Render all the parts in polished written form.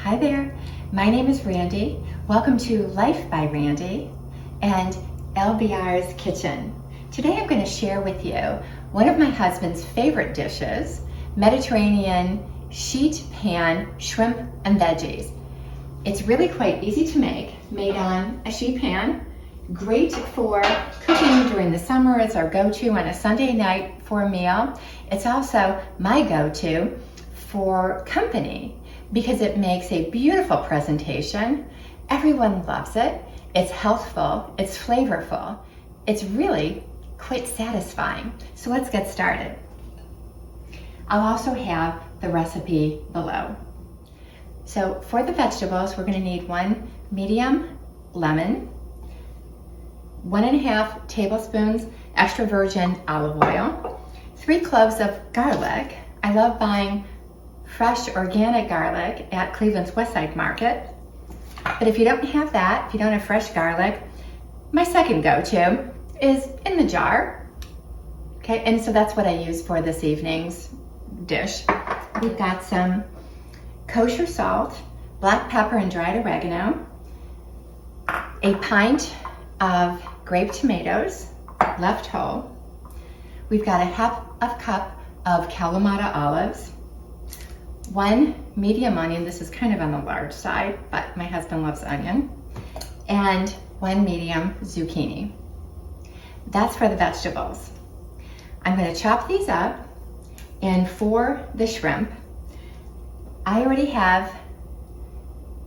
Hi there, my name is Randy. Welcome to Life by Randy and LbR's Kitchen. Today I'm going to share with you one of my husband's favorite dishes, Mediterranean sheet pan shrimp and veggies. It's really quite easy to make, made on a sheet pan. Great for cooking during the summer. It's our go-to on a Sunday night for a meal. It's also my go-to for company because it makes a beautiful presentation. Everyone loves it. It's healthful, it's flavorful. It's really quite satisfying. So let's get started. I'll also have the recipe below. So for the vegetables, we're going to need 1 medium lemon, 1.5 tablespoons extra virgin olive oil, 3 cloves of garlic. I love buying fresh organic garlic at Cleveland's Westside Market. But if you don't have that, if you don't have fresh garlic, my second go-to is in the jar. Okay, and so that's what I use for this evening's dish. We've got some kosher salt, black pepper and dried oregano, a pint of grape tomatoes, left whole. We've got a half cup of kalamata olives, 1 medium onion, this is kind of on the large side, but my husband loves onion, and 1 medium zucchini. That's for the vegetables. I'm going to chop these up, and for the shrimp, I already have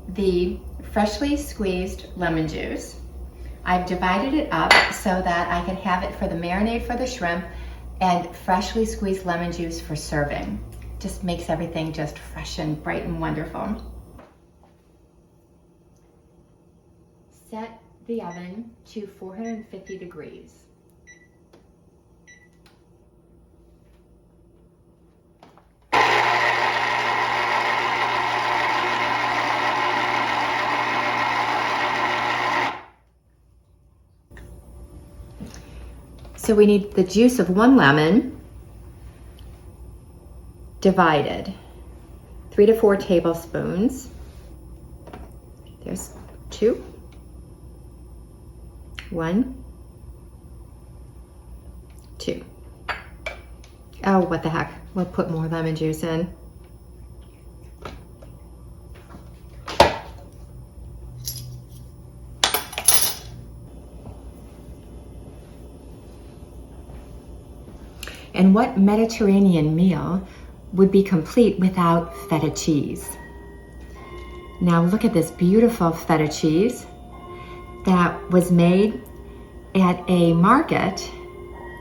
the freshly squeezed lemon juice. I've divided it up so that I can have it for the marinade for the shrimp and freshly squeezed lemon juice for serving. Just makes everything just fresh and bright and wonderful. Set the oven to 450 degrees. So we need the juice of 1 lemon, divided, 3 to 4 tablespoons. There's 2, 1, 2. Oh, what the heck, we'll put more lemon juice in. And what Mediterranean meal would be complete without feta cheese? Now look at this beautiful feta cheese that was made at a market,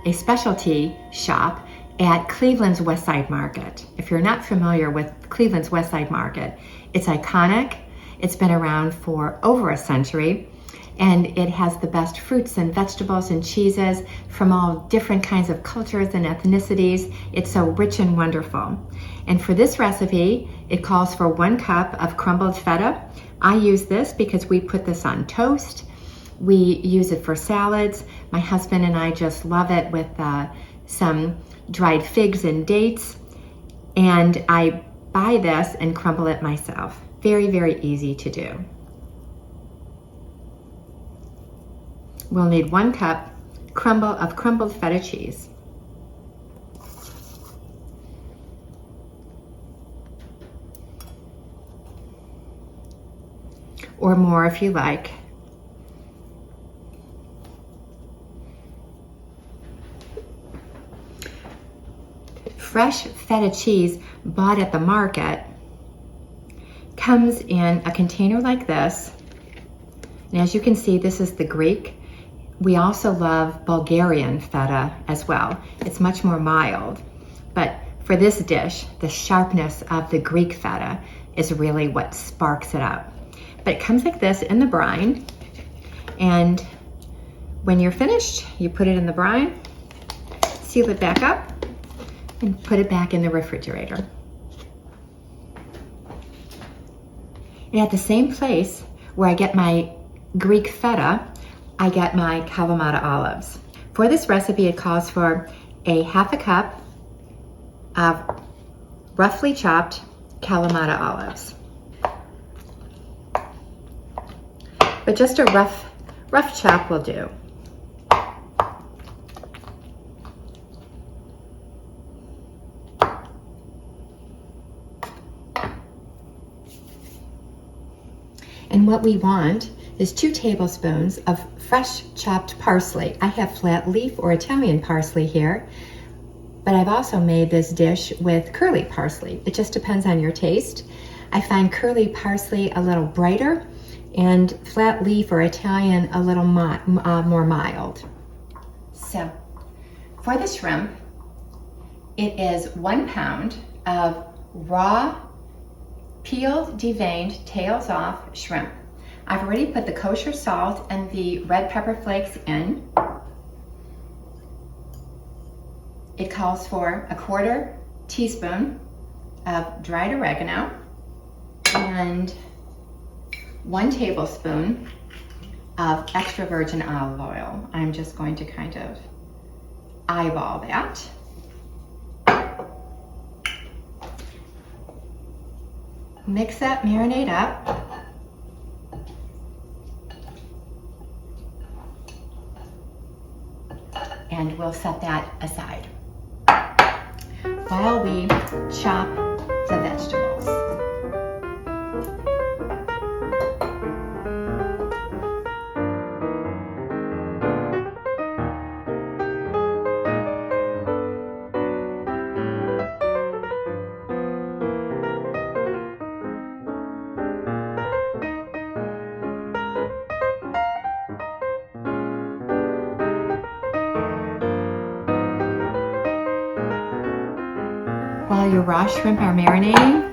a specialty shop at Cleveland's Westside Market. If you're not familiar with Cleveland's Westside Market, it's iconic. It's been around for over a century. And it has the best fruits and vegetables and cheeses from all different kinds of cultures and ethnicities. It's so rich and wonderful. And for this recipe, it calls for 1 cup of crumbled feta. I use this because we put this on toast. We use it for salads. My husband and I just love it with some dried figs and dates. And I buy this and crumble it myself. Very, very easy to do. We'll need 1 cup of crumbled feta cheese. Or more if you like. Fresh feta cheese bought at the market comes in a container like this. And as you can see, this is the Greek. We also love Bulgarian feta as well. It's much more mild. But for this dish, the sharpness of the Greek feta is really what sparks it up. But it comes like this in the brine. And when you're finished, you put it in the brine, seal it back up, and put it back in the refrigerator. And at the same place where I get my Greek feta, I get my kalamata olives. For this recipe, it calls for a half a cup of roughly chopped kalamata olives. but just a rough chop will do. And what we want is 2 tablespoons of fresh chopped parsley. I have flat leaf or Italian parsley here, but I've also made this dish with curly parsley. It just depends on your taste. I find curly parsley a little brighter and flat leaf or Italian a little more mild. So for the shrimp, it is 1 pound of raw, peeled, deveined, tails off shrimp. I've already put the kosher salt and the red pepper flakes in. It calls for a 1/4 teaspoon of dried oregano and 1 tablespoon of extra virgin olive oil. I'm just going to kind of eyeball that. Mix that marinade up. And we'll set that aside while we chop the vegetables. While your raw shrimp are marinating,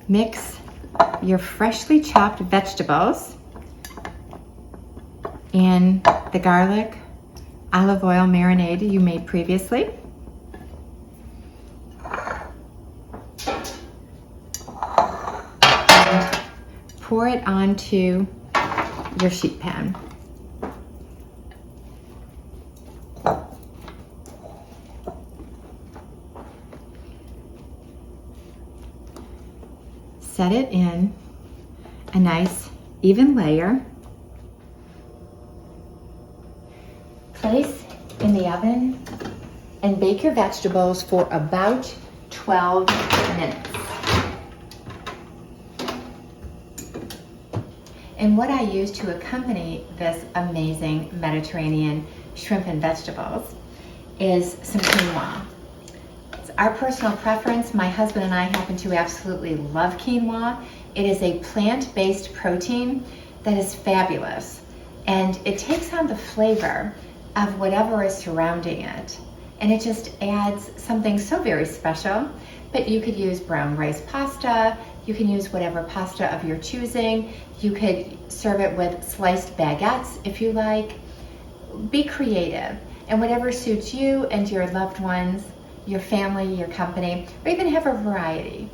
mix your freshly chopped vegetables in the garlic olive oil marinade you made previously. And pour it onto your sheet pan. Set it in a nice even layer. Place in the oven and bake your vegetables for about 12 minutes. And what I use to accompany this amazing Mediterranean shrimp and vegetables is some quinoa. It's our personal preference. My husband and I happen to absolutely love quinoa. It is a plant-based protein that is fabulous, and it takes on the flavor of whatever is surrounding it, and it just adds something so very special. But you could use brown rice pasta, you can use whatever pasta of your choosing, you could serve it with sliced baguettes if you like. Be creative, and whatever suits you and your loved ones, your family, your company, or even have a variety.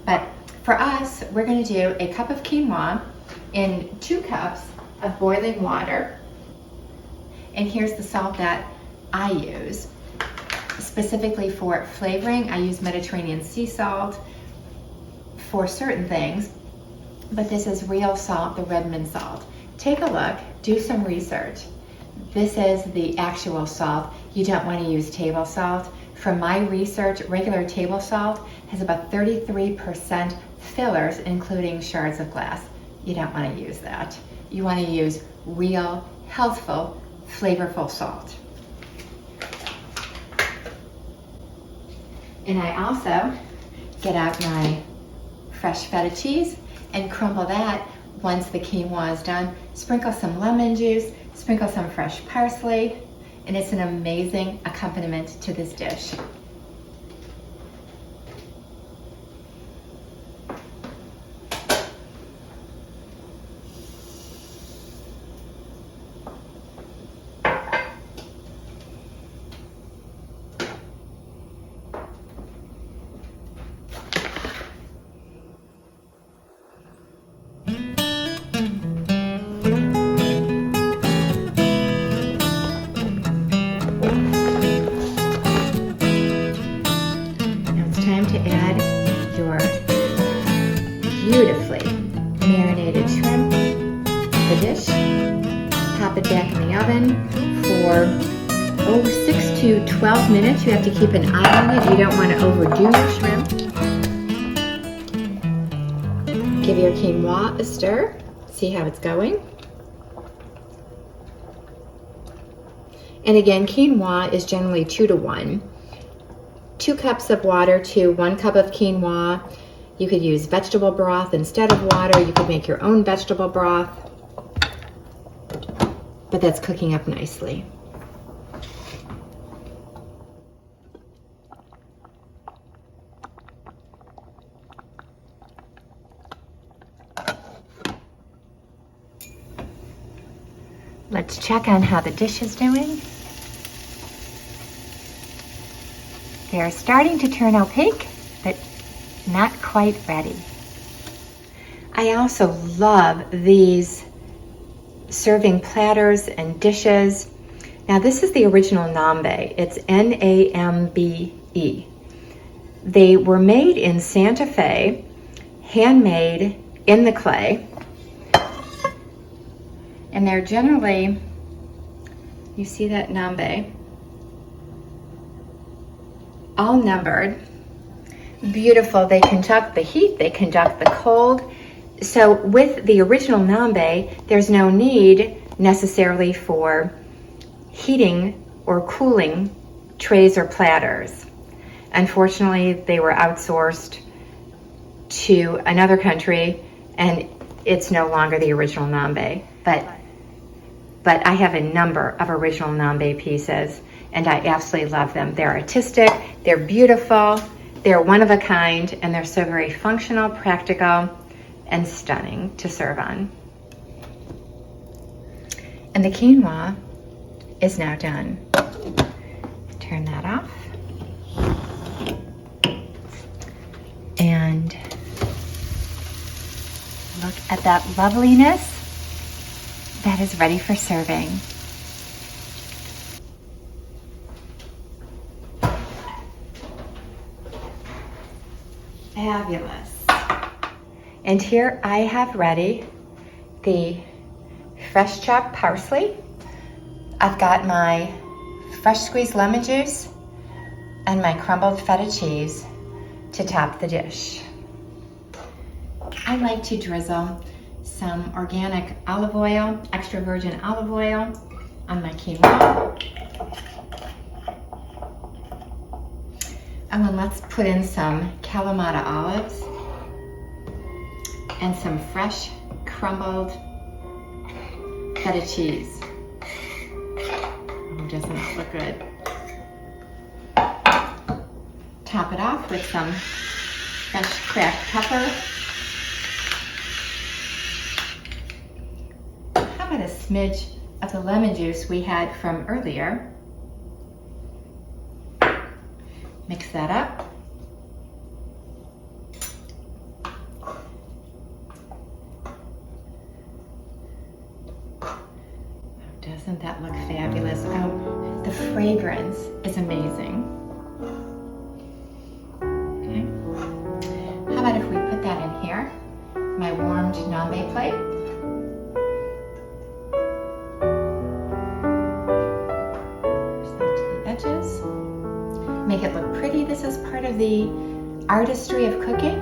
But for us, we're going to do a cup of quinoa in 2 cups of boiling water. And here's the salt that I use. Specifically for flavoring, I use Mediterranean sea salt for certain things, but this is real salt, the Redmond salt. Take a look, do some research. This is the actual salt. You don't want to use table salt. From my research, regular table salt has about 33% fillers, including shards of glass. You don't want to use that. You want to use real, healthful, flavorful salt. And I also get out my fresh feta cheese and crumble that once the quinoa is done. Sprinkle some lemon juice, sprinkle some fresh parsley, and it's an amazing accompaniment to this dish. 6 to 12 minutes. You have to keep an eye on it. You don't want to overdo your shrimp. Give your quinoa a stir. See how it's going. And again, quinoa is generally 2 to 1. 2 cups of water to 1 cup of quinoa. You could use vegetable broth instead of water. You could make your own vegetable broth. But that's cooking up nicely. Let's check on how the dish is doing. They're starting to turn opaque, but not quite ready. I also love these serving platters and dishes. Now this is the original Nambe. It's N-A-M-B-E. They were made in Santa Fe, handmade in the clay. And they're generally, you see that Nambe, all numbered. Beautiful, they conduct the heat, they conduct the cold. So with the original Nambe, there's no need necessarily for heating or cooling trays or platters. Unfortunately, they were outsourced to another country and it's no longer the original Nambe. But I have a number of original Nambe pieces and I absolutely love them. They're artistic, they're beautiful, they're one of a kind, and they're so very functional, practical, and stunning to serve on. And the quinoa is now done. Turn that off. And look at that loveliness. That is ready for serving. Fabulous. And here I have ready the fresh chopped parsley. I've got my fresh squeezed lemon juice and my crumbled feta cheese to top the dish. I like to drizzle some organic olive oil, extra virgin olive oil on my quinoa. And then let's put in some kalamata olives and some fresh crumbled feta cheese. Oh, doesn't that look good? Top it off with some fresh cracked pepper. How about a smidge of the lemon juice we had from earlier? Mix that up. Doesn't that look fabulous? Oh, the fragrance is amazing. Okay. How about if we put that in here? My warmed Nambe plate. Push that to the edges. Make it look pretty. This is part of the artistry of cooking.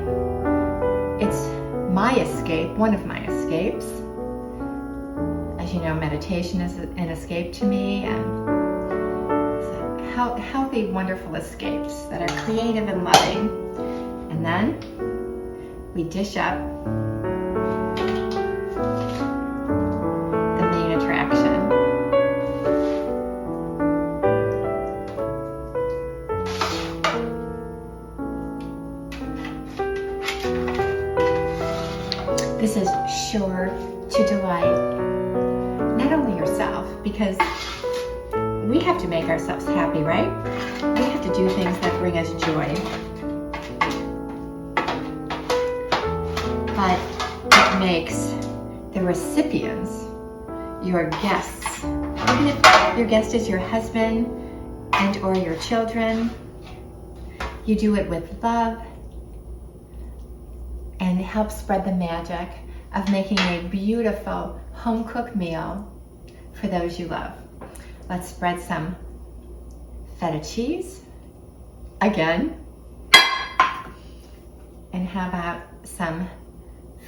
It's my escape, one of my escapes. As you know, meditation is an escape to me, and so healthy, wonderful escapes that are creative and loving. And then we dish up the main attraction. This is sure to delight not only yourself, because we have to make ourselves happy, right? We have to do things that bring us joy. But it makes the recipients, your guests, even if your guest is your husband and or your children, you do it with love and help spread the magic of making a beautiful home-cooked meal for those you love. Let's spread some feta cheese, again. And how about some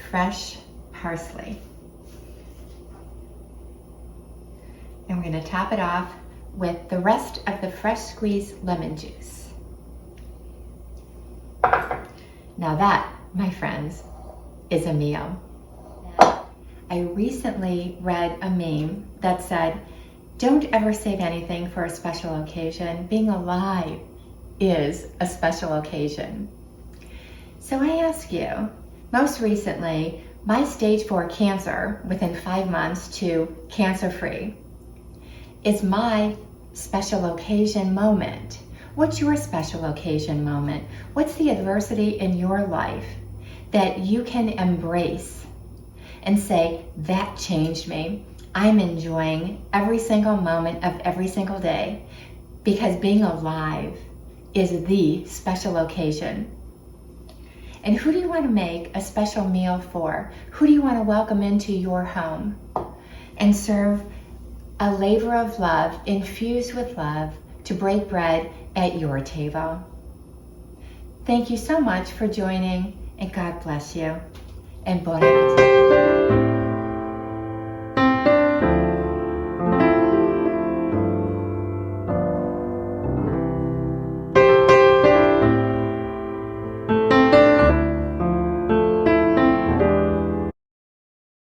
fresh parsley? And we're going to top it off with the rest of the fresh squeezed lemon juice. Now that, my friends, is a meal. I recently read a meme that said, don't ever save anything for a special occasion. Being alive is a special occasion. So I ask you, most recently, my stage 4 cancer within 5 months to cancer-free is my special occasion moment. What's your special occasion moment? What's the adversity in your life that you can embrace and say, that changed me? I'm enjoying every single moment of every single day because being alive is the special occasion. And who do you want to make a special meal for? Who do you want to welcome into your home and serve a labor of love infused with love to break bread at your table? Thank you so much for joining, and God bless you. And bon appetit.